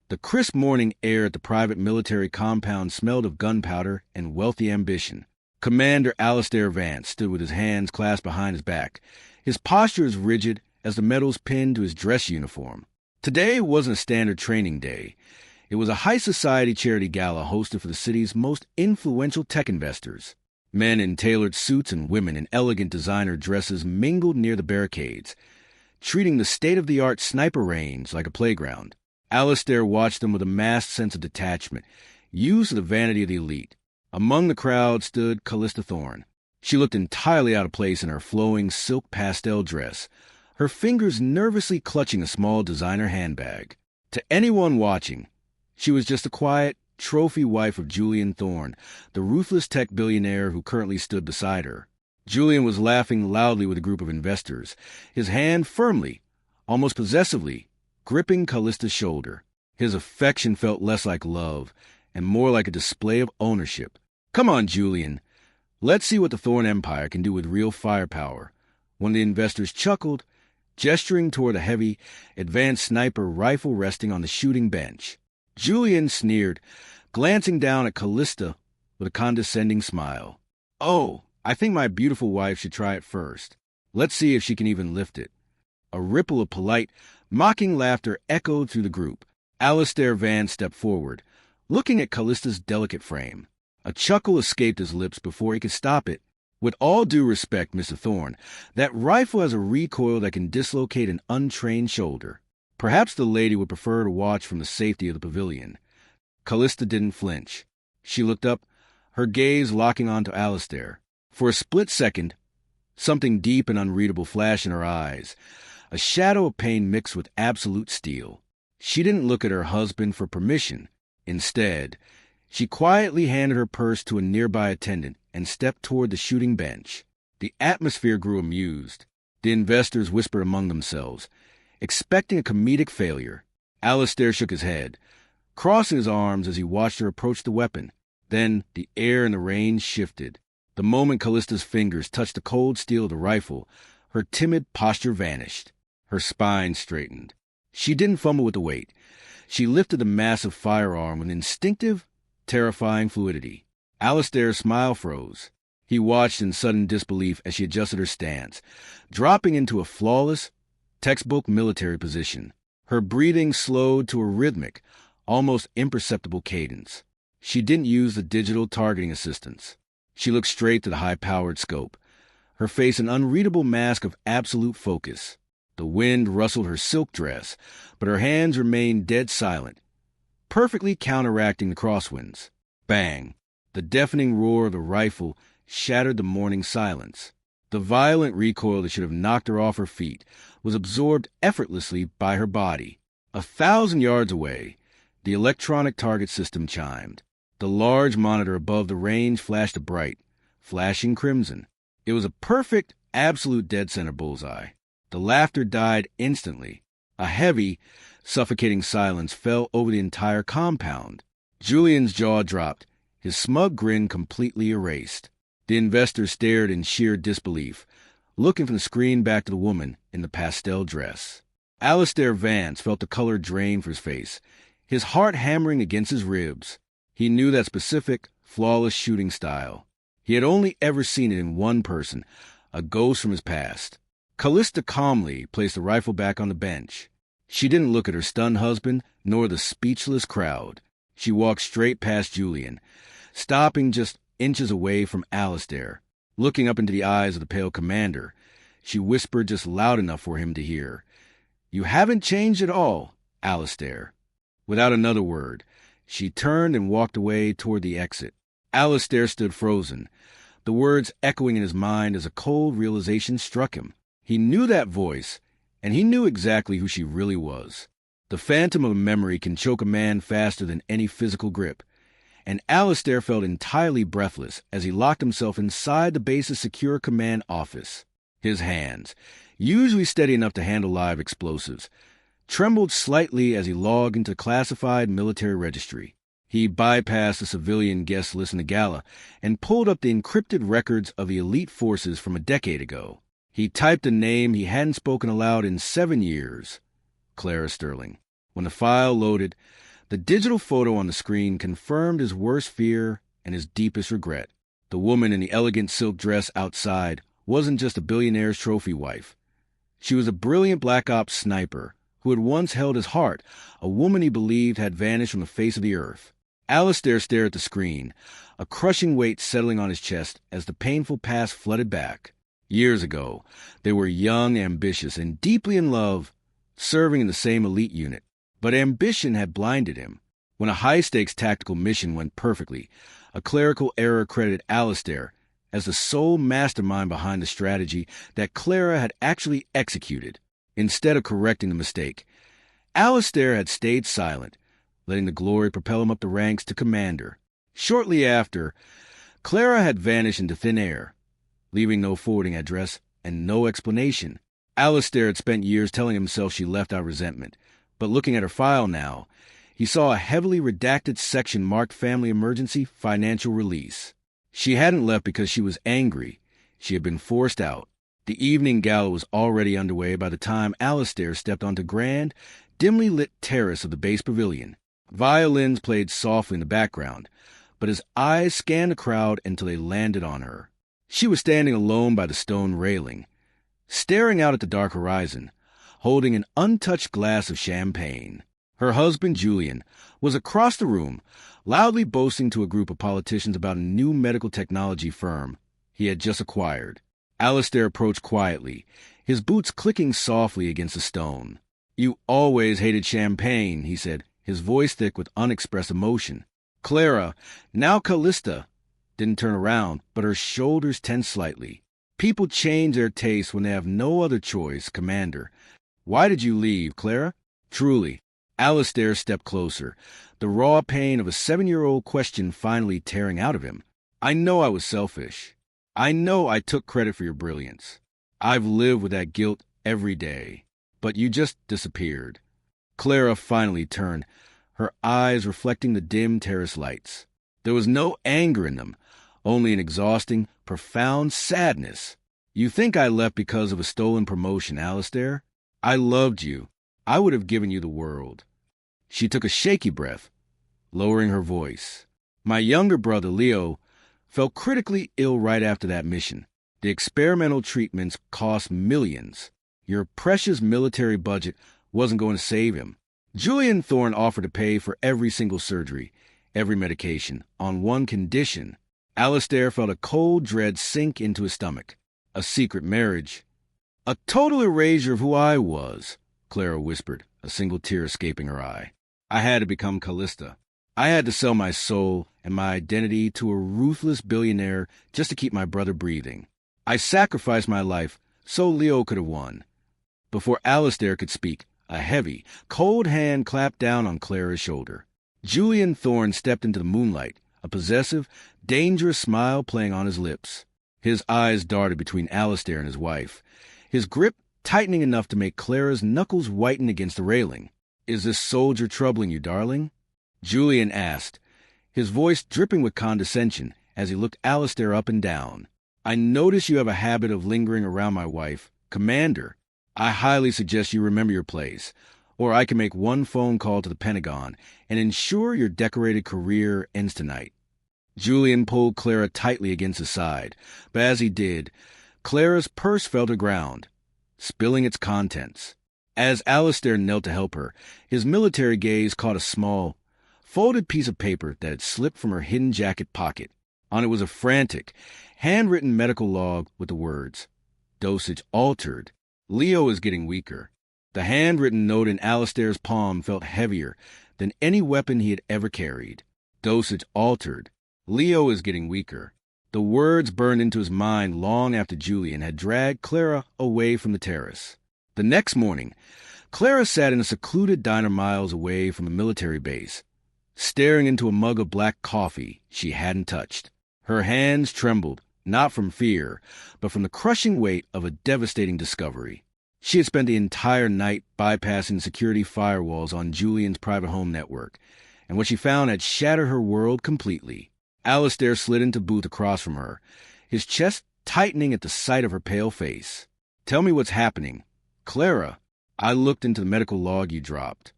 The crisp morning air at the private military compound smelled of gunpowder and wealthy ambition. Commander Alistair Vance stood with his hands clasped behind his back, his posture as rigid as the medals pinned to his dress uniform. Today wasn't a standard training day. It was a high society charity gala hosted for the city's most influential tech investors. Men in tailored suits and women in elegant designer dresses mingled near the barricades, treating the state-of-the-art sniper range like a playground. Alistair watched them with a masked sense of detachment, used to the vanity of the elite. Among the crowd stood Callista Thorne. She looked entirely out of place in her flowing silk pastel dress, her fingers nervously clutching a small designer handbag. To anyone watching, she was just a quiet, trophy wife of Julian Thorne, the ruthless tech billionaire who currently stood beside her. Julian was laughing loudly with a group of investors, his hand firmly, almost possessively, gripping Callista's shoulder. His affection felt less like love and more like a display of ownership. "Come on, Julian. Let's see what the Thorne Empire can do with real firepower." One of the investors chuckled, gesturing toward a heavy, advanced sniper rifle resting on the shooting bench. Julian sneered, glancing down at Callista with a condescending smile. "Oh, I think my beautiful wife should try it first. Let's see if she can even lift it." A ripple of polite, mocking laughter echoed through the group. Alistair Vance stepped forward, looking at Callista's delicate frame. A chuckle escaped his lips before he could stop it. "With all due respect, Mr. Thorne, that rifle has a recoil that can dislocate an untrained shoulder. Perhaps the lady would prefer to watch from the safety of the pavilion." Callista didn't flinch. She looked up, her gaze locking onto Alistair. For a split second, something deep and unreadable flashed in her eyes, a shadow of pain mixed with absolute steel. She didn't look at her husband for permission. Instead, she quietly handed her purse to a nearby attendant and stepped toward the shooting bench. The atmosphere grew amused. The investors whispered among themselves, expecting a comedic failure. Alistair shook his head, crossing his arms as he watched her approach the weapon. Then the air in the range shifted. The moment Callista's fingers touched the cold steel of the rifle, her timid posture vanished. Her spine straightened. She didn't fumble with the weight. She lifted the massive firearm with instinctive, terrifying fluidity. Alistair's smile froze. He watched in sudden disbelief as she adjusted her stance, dropping into a flawless, textbook military position. Her breathing slowed to a rhythmic, almost imperceptible cadence. She didn't use the digital targeting assistance. She looked straight to the high-powered scope, her face an unreadable mask of absolute focus. The wind rustled her silk dress, but her hands remained dead silent, perfectly counteracting the crosswinds. Bang! The deafening roar of the rifle shattered the morning silence. The violent recoil that should have knocked her off her feet was absorbed effortlessly by her body. 1,000 yards away, the electronic target system chimed. The large monitor above the range flashed a bright, flashing crimson. It was a perfect, absolute dead center bullseye. The laughter died instantly. A heavy, suffocating silence fell over the entire compound. Julian's jaw dropped, his smug grin completely erased. The investor stared in sheer disbelief, looking from the screen back to the woman in the pastel dress. Alistair Vance felt the color drain from his face, his heart hammering against his ribs. He knew that specific, flawless shooting style. He had only ever seen it in one person, a ghost from his past. Callista calmly placed the rifle back on the bench. She didn't look at her stunned husband, nor the speechless crowd. She walked straight past Julian, stopping just inches away from Alistair. Looking up into the eyes of the pale commander, she whispered just loud enough for him to hear, "You haven't changed at all, Alistair." Without another word, she turned and walked away toward the exit. Alistair stood frozen, the words echoing in his mind as a cold realization struck him. He knew that voice, and he knew exactly who she really was. The phantom of a memory can choke a man faster than any physical grip, and Alistair felt entirely breathless as he locked himself inside the base's secure command office. His hands, usually steady enough to handle live explosives, trembled slightly as he logged into the classified military registry. He bypassed the civilian guest list in the gala and pulled up the encrypted records of the elite forces from a decade ago. He typed a name he hadn't spoken aloud in 7 years, Clara Sterling. When the file loaded, The digital photo on the screen confirmed his worst fear and his deepest regret. The woman in the elegant silk dress outside wasn't just a billionaire's trophy wife. She was a brilliant black ops sniper who had once held his heart, a woman he believed had vanished from the face of the earth. Alistair stared at the screen, a crushing weight settling on his chest as the painful past flooded back. Years ago, they were young, ambitious, and deeply in love, serving in the same elite unit. But ambition had blinded him. When a high-stakes tactical mission went perfectly, a clerical error credited Alistair as the sole mastermind behind the strategy that Clara had actually executed. Instead of correcting the mistake, Alistair had stayed silent, letting the glory propel him up the ranks to commander. Shortly after, Clara had vanished into thin air, leaving no forwarding address and no explanation. Alistair had spent years telling himself she left out of resentment, but looking at her file now, he saw a heavily redacted section marked Family Emergency Financial Release. She hadn't left because she was angry. She had been forced out. The evening gala was already underway by the time Alistair stepped onto grand, dimly lit terrace of the base pavilion. Violins played softly in the background, but his eyes scanned the crowd until they landed on her. She was standing alone by the stone railing, staring out at the dark horizon, holding an untouched glass of champagne. Her husband, Julian, was across the room, loudly boasting to a group of politicians about a new medical technology firm he had just acquired. Alistair approached quietly, his boots clicking softly against the stone. "You always hated champagne," he said, his voice thick with unexpressed emotion. Clara, now Callista, didn't turn around, but her shoulders tensed slightly. "People change their tastes when they have no other choice, Commander. Why did you leave, Clara?" "Truly." Alistair stepped closer, the raw pain of a 7-year-old question finally tearing out of him. "I know I was selfish. I know I took credit for your brilliance. I've lived with that guilt every day. But you just disappeared." Clara finally turned, her eyes reflecting the dim terrace lights. There was no anger in them, only an exhausting, profound sadness. "You think I left because of a stolen promotion, Alistair? I loved you. I would have given you the world." She took a shaky breath, lowering her voice. "My younger brother, Leo, fell critically ill right after that mission. The experimental treatments cost millions. Your precious military budget wasn't going to save him. Julian Thorne offered to pay for every single surgery, every medication, on one condition." Alistair felt a cold dread sink into his stomach. A secret marriage. "A total erasure of who I was," Clara whispered, a single tear escaping her eye. "I had to become Callista. I had to sell my soul and my identity to a ruthless billionaire just to keep my brother breathing. I sacrificed my life so Leo could have won." Before Alistair could speak, a heavy, cold hand clapped down on Clara's shoulder. Julian Thorne stepped into the moonlight, a possessive, dangerous smile playing on his lips. His eyes darted between Alistair and his wife, his grip tightening enough to make Clara's knuckles whiten against the railing. "Is this soldier troubling you, darling?" Julian asked, his voice dripping with condescension as he looked Alistair up and down. "I notice you have a habit of lingering around my wife, Commander. I highly suggest you remember your place, or I can make one phone call to the Pentagon and ensure your decorated career ends tonight." Julian pulled Clara tightly against his side, but as he did, Clara's purse fell to ground, spilling its contents. As Alistair knelt to help her, his military gaze caught a small, folded piece of paper that had slipped from her hidden jacket pocket. On it was a frantic, handwritten medical log with the words, "Dosage altered. Leo is getting weaker." The handwritten note in Alistair's palm felt heavier than any weapon he had ever carried. "Dosage altered. Leo is getting weaker." The words burned into his mind long after Julian had dragged Clara away from the terrace. The next morning, Clara sat in a secluded diner miles away from a military base, staring into a mug of black coffee she hadn't touched. Her hands trembled, not from fear, but from the crushing weight of a devastating discovery. She had spent the entire night bypassing security firewalls on Julian's private home network, and what she found had shattered her world completely. Alistair slid into booth across from her, his chest tightening at the sight of her pale face. "Tell me what's happening." "Clara, I looked into the medical log you dropped."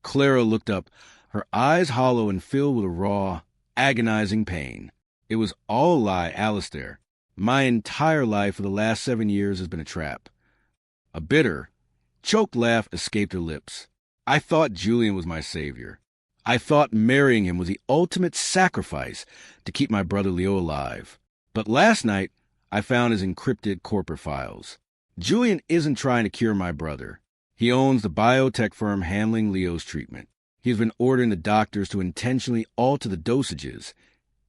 Clara looked up, her eyes hollow and filled with a raw, agonizing pain. It was all a lie, Alistair. My entire life for the last 7 years has been a trap. A bitter, choked laugh escaped her lips. I thought Julian was my savior. I thought marrying him was the ultimate sacrifice to keep my brother Leo alive. But last night, I found his encrypted corporate files. Julian isn't trying to cure my brother. He owns the biotech firm handling Leo's treatment. He's been ordering the doctors to intentionally alter the dosages,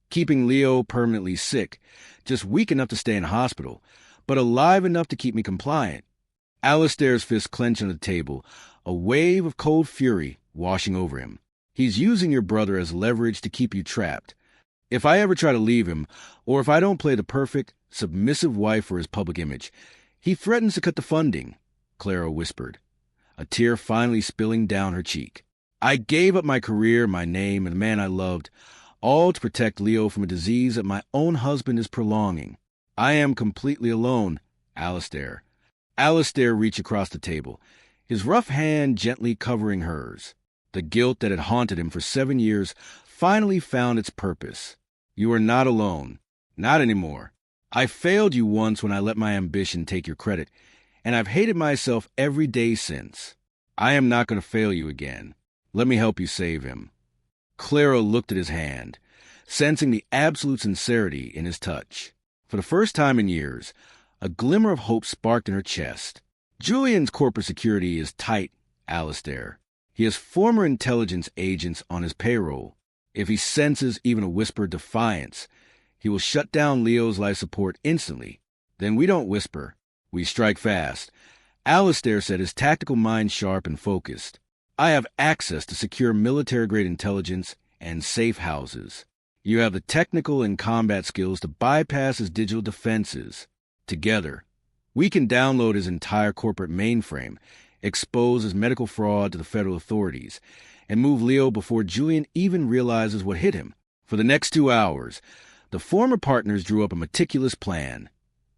keeping Leo permanently sick, just weak enough to stay in hospital, but alive enough to keep me compliant. Alistair's fist clenched on the table, a wave of cold fury washing over him. He's using your brother as leverage to keep you trapped. If I ever try to leave him, or if I don't play the perfect, submissive wife for his public image, he threatens to cut the funding, Clara whispered, a tear finally spilling down her cheek. I gave up my career, my name, and the man I loved, all to protect Leo from a disease that my own husband is prolonging. I am completely alone, Alistair. Alistair reached across the table, his rough hand gently covering hers. The guilt that had haunted him for 7 years finally found its purpose. You are not alone. Not anymore. I failed you once when I let my ambition take your credit, and I've hated myself every day since. I am not going to fail you again. Let me help you save him. Clara looked at his hand, sensing the absolute sincerity in his touch. For the first time in years, a glimmer of hope sparked in her chest. Julian's corporate security is tight, Alistair. He has former intelligence agents on his payroll. If he senses even a whisper of defiance, he will shut down Leo's life support instantly. Then we don't whisper. We strike fast. Alistair said, his tactical mind sharp and focused. I have access to secure military-grade intelligence and safe houses. You have the technical and combat skills to bypass his digital defenses. Together, we can download his entire corporate mainframe, expose his medical fraud to the federal authorities, and move Leo before Julian even realizes what hit him. For the next 2 hours, the former partners drew up a meticulous plan.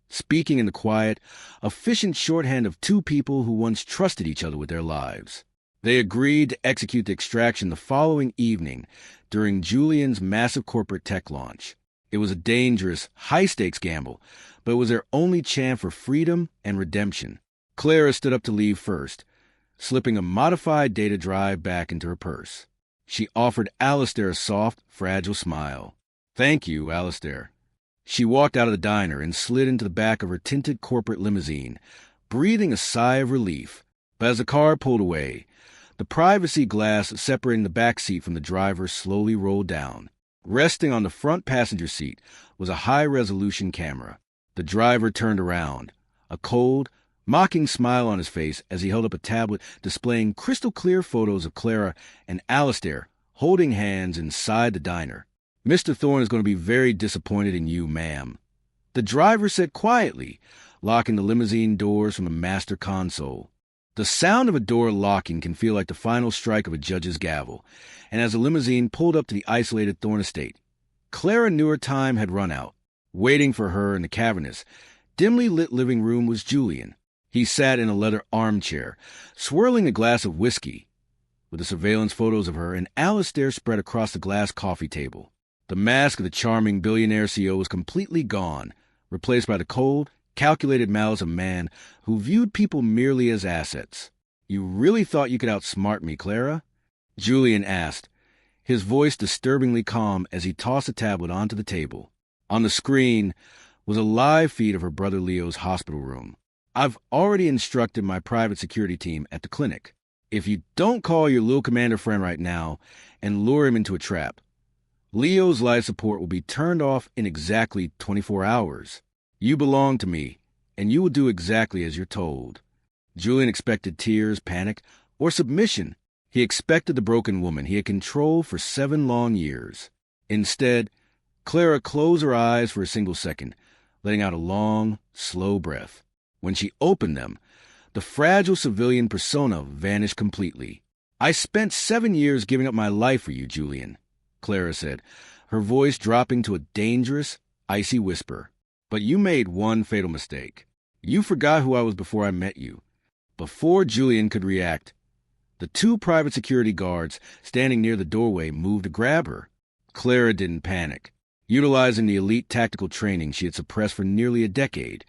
Speaking in the quiet, efficient shorthand of two people who once trusted each other with their lives. They agreed to execute the extraction the following evening during Julian's massive corporate tech launch. It was a dangerous, high-stakes gamble, but it was their only chance for freedom and redemption. Clara stood up to leave first, slipping a modified data drive back into her purse. She offered Alistair a soft, fragile smile. Thank you, Alistair. She walked out of the diner and slid into the back of her tinted corporate limousine, breathing a sigh of relief. But as the car pulled away, the privacy glass separating the back seat from the driver slowly rolled down. Resting on the front passenger seat was a high-resolution camera. The driver turned around, a cold, mocking smile on his face as he held up a tablet displaying crystal-clear photos of Clara and Alistair holding hands inside the diner. Mr. Thorne is going to be very disappointed in you, ma'am, the driver said quietly, locking the limousine doors from the master console. The sound of a door locking can feel like the final strike of a judge's gavel, and as the limousine pulled up to the isolated Thorne estate, Clara knew her time had run out. Waiting for her in the cavernous, dimly lit living room was Julian. He sat in a leather armchair, swirling a glass of whiskey, with the surveillance photos of her and Alistair spread across the glass coffee table. The mask of the charming billionaire CEO was completely gone, replaced by the cold, calculated malice of a man who viewed people merely as assets. You really thought you could outsmart me, Clara? Julian asked, his voice disturbingly calm as he tossed the tablet onto the table. On the screen was a live feed of her brother Leo's hospital room. I've already instructed my private security team at the clinic. If you don't call your little commander friend right now and lure him into a trap, Leo's life support will be turned off in exactly 24 hours. You belong to me, and you will do exactly as you're told. Julian expected tears, panic, or submission. He expected the broken woman he had controlled for 7 long years. Instead, Clara closed her eyes for a single second, letting out a long, slow breath. When she opened them, the fragile civilian persona vanished completely. I spent 7 years giving up my life for you, Julian, Clara said, her voice dropping to a dangerous, icy whisper. But you made one fatal mistake. You forgot who I was before I met you. Before Julian could react, The two private security guards standing near the doorway moved to grab her. Clara didn't panic. Utilizing the elite tactical training she had suppressed for nearly a decade,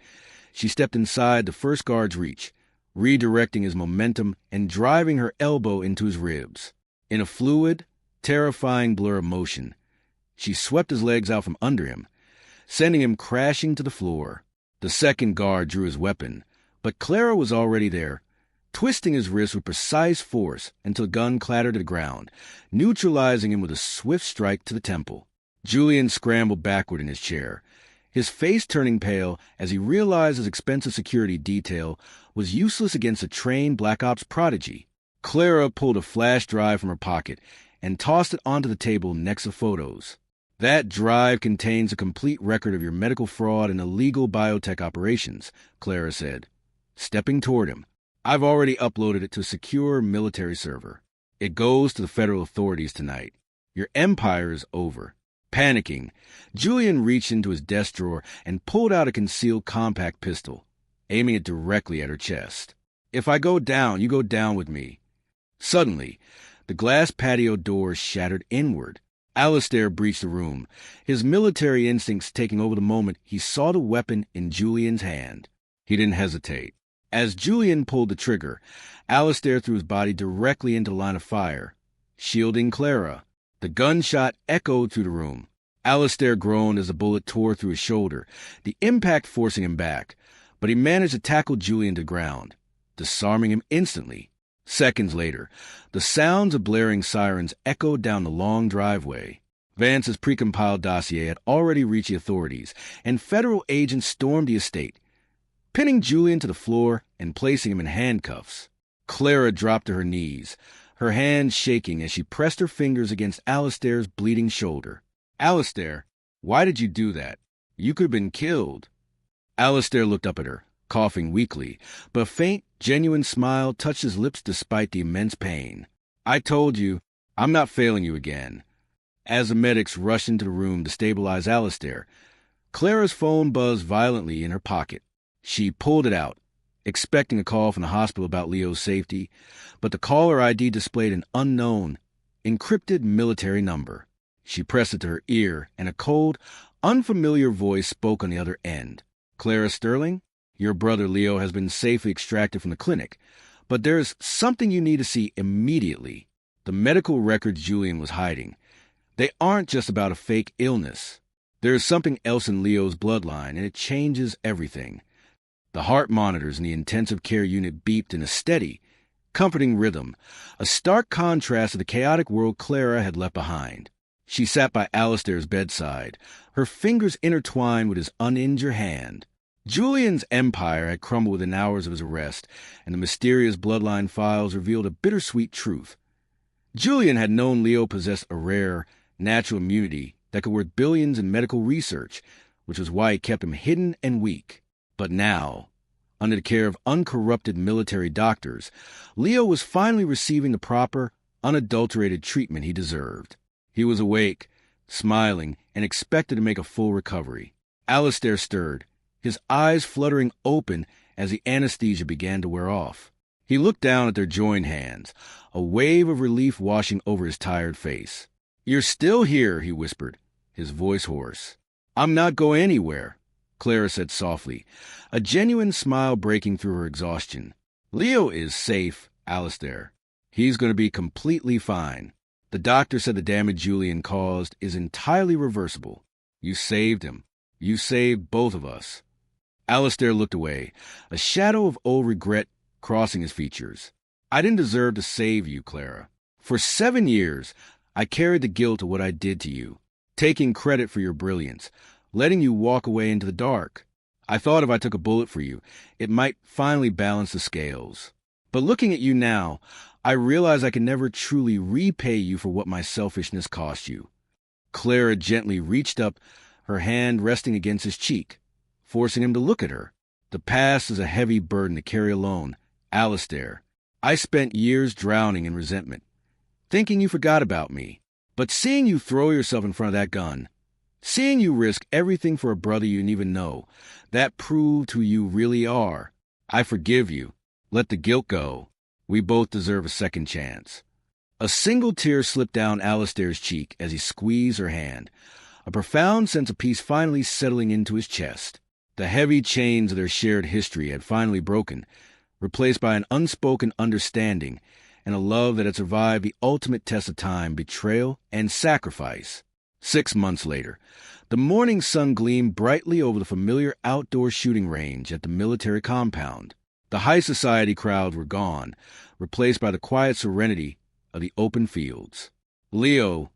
she stepped inside the first guard's reach, redirecting his momentum and driving her elbow into his ribs. In a fluid, terrifying blur of motion, she swept his legs out from under him, sending him crashing to the floor. The second guard drew his weapon, but Clara was already there, twisting his wrist with precise force until the gun clattered to the ground, neutralizing him with a swift strike to the temple. Julian scrambled backward in his chair, his face turning pale as he realized his expensive security detail was useless against a trained Black Ops prodigy. Clara pulled a flash drive from her pocket and tossed it onto the table next to photos. "That drive contains a complete record of your medical fraud and illegal biotech operations," Clara said, stepping toward him. "I've already uploaded it to a secure military server. It goes to the federal authorities tonight. Your empire is over." Panicking, Julian reached into his desk drawer and pulled out a concealed compact pistol, aiming it directly at her chest. "If I go down, you go down with me." Suddenly, the glass patio door shattered inward. Alistair breached the room, his military instincts taking over the moment he saw the weapon in Julian's hand. He didn't hesitate. As Julian pulled the trigger, Alistair threw his body directly into the line of fire, shielding Clara. The gunshot echoed through the room. Alistair groaned as the bullet tore through his shoulder, the impact forcing him back, but he managed to tackle Julian to the ground, disarming him instantly. Seconds later, the sounds of blaring sirens echoed down the long driveway. Vance's precompiled dossier had already reached the authorities, and federal agents stormed the estate, pinning Julian to the floor and placing him in handcuffs. Clara dropped to her knees, her hands shaking as she pressed her fingers against Alistair's bleeding shoulder. "Alistair, why did you do that? You could have been killed." Alistair looked up at her, coughing weakly, but a faint, genuine smile touched his lips despite the immense pain. "I told you, I'm not failing you again." As the medics rushed into the room to stabilize Alistair, Clara's phone buzzed violently in her pocket. She pulled it out, expecting a call from the hospital about Leo's safety, but the caller ID displayed an unknown, encrypted military number. She pressed it to her ear, and a cold, unfamiliar voice spoke on the other end. "Clara Sterling, your brother Leo has been safely extracted from the clinic, but there's something you need to see immediately." The medical records Julian was hiding, they aren't just about a fake illness. There's something else in Leo's bloodline, and it changes everything. The heart monitors in the intensive care unit beeped in a steady, comforting rhythm, a stark contrast to the chaotic world Clara had left behind. She sat by Alistair's bedside, her fingers intertwined with his uninjured hand. Julian's empire had crumbled within hours of his arrest, and the mysterious bloodline files revealed a bittersweet truth. Julian had known Leo possessed a rare, natural immunity that could worth billions in medical research, which was why he kept him hidden and weak. But now, under the care of uncorrupted military doctors, Leo was finally receiving the proper, unadulterated treatment he deserved. He was awake, smiling, and expected to make a full recovery. Alistair stirred, his eyes fluttering open as the anesthesia began to wear off. He looked down at their joined hands, a wave of relief washing over his tired face. "You're still here," he whispered, his voice hoarse. "I'm not going anywhere," Clara said softly, a genuine smile breaking through her exhaustion. "Leo is safe, Alistair. He's going to be completely fine. The doctor said the damage Julian caused is entirely reversible. You saved him. You saved both of us." Alistair looked away, a shadow of old regret crossing his features. "I didn't deserve to save you, Clara. For 7 years, I carried the guilt of what I did to you, taking credit for your brilliance, letting you walk away into the dark. I thought if I took a bullet for you, it might finally balance the scales. But looking at you now, I realize I can never truly repay you for what my selfishness cost you." Clara gently reached up, her hand resting against his cheek, forcing him to look at her. "The past is a heavy burden to carry alone, Alistair. I spent years drowning in resentment, thinking you forgot about me. But seeing you throw yourself in front of that gun, seeing you risk everything for a brother you didn't even know, that proved who you really are. I forgive you. Let the guilt go." We both deserve a second chance. A single tear slipped down Alistair's cheek as he squeezed her hand, a profound sense of peace finally settling into his chest. The heavy chains of their shared history had finally broken, replaced by an unspoken understanding and a love that had survived the ultimate test of time, betrayal, and sacrifice. 6 months later, the morning sun gleamed brightly over the familiar outdoor shooting range at the military compound. The high society crowds were gone, replaced by the quiet serenity of the open fields. Leo,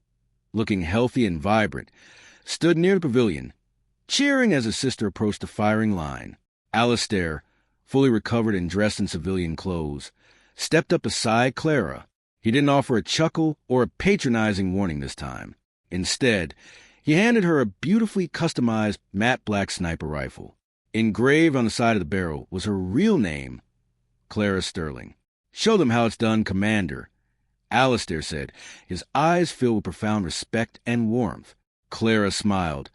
looking healthy and vibrant, stood near the pavilion, cheering as his sister approached the firing line. Alistair, fully recovered and dressed in civilian clothes, stepped up beside Clara. He didn't offer a chuckle or a patronizing warning this time. Instead, he handed her a beautifully customized matte black sniper rifle. Engraved on the side of the barrel was her real name, Clara Sterling. "Show them how it's done, Commander," Alistair said, his eyes filled with profound respect and warmth. Clara smiled,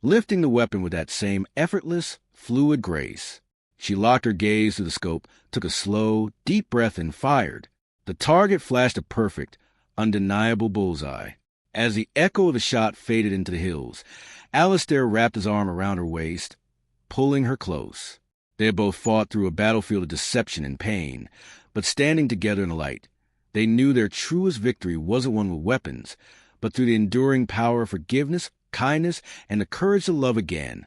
lifting the weapon with that same effortless, fluid grace. She locked her gaze through the scope, took a slow, deep breath, and fired. The target flashed a perfect, undeniable bullseye. As the echo of the shot faded into the hills, Alistair wrapped his arm around her waist, pulling her close. They had both fought through a battlefield of deception and pain, but standing together in the light, they knew their truest victory wasn't won with weapons, but through the enduring power of forgiveness, kindness, and the courage to love again.